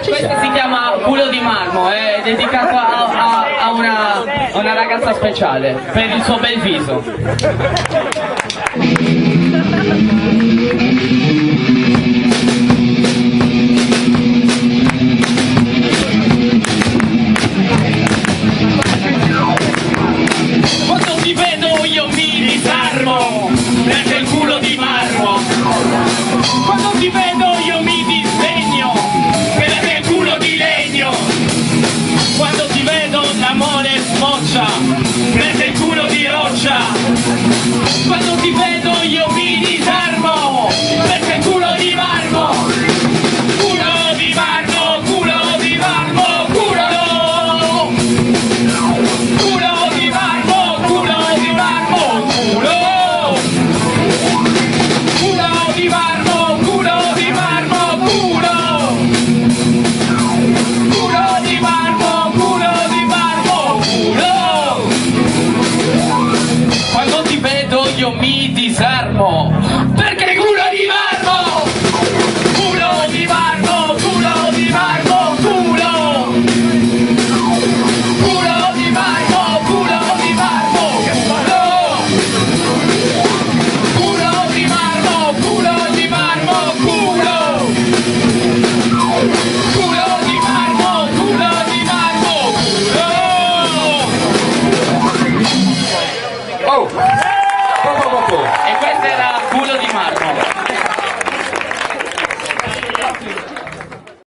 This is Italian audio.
Questa si chiama Culo di Marmo, è dedicato a una ragazza speciale per il suo bel viso. Quando ti vedo io mi disarmo, perché il culo di marmo. Quando ti vedo io mi disdegno, perché il culo di legno. Quando ti vedo l'amore smoccia, perché il culo di roccia. Quando ti vedo io mi disarmo, perché il culo di marmo. Culo di marmo, culo di marmo, culo. Culo di marmo, culo di marmo, culo. Culo di marmo, culo di marmo, culo. Culo di marmo, culo di marmo, culo. Quando ti vedo io mi disarmo, perché culo di marmo. Culo di marmo, culo di marmo, culo. Culo di marmo, culo di marmo, culo. Culo di marmo, culo di marmo, culo. Culo di marmo, culo di marmo, culo. Oh!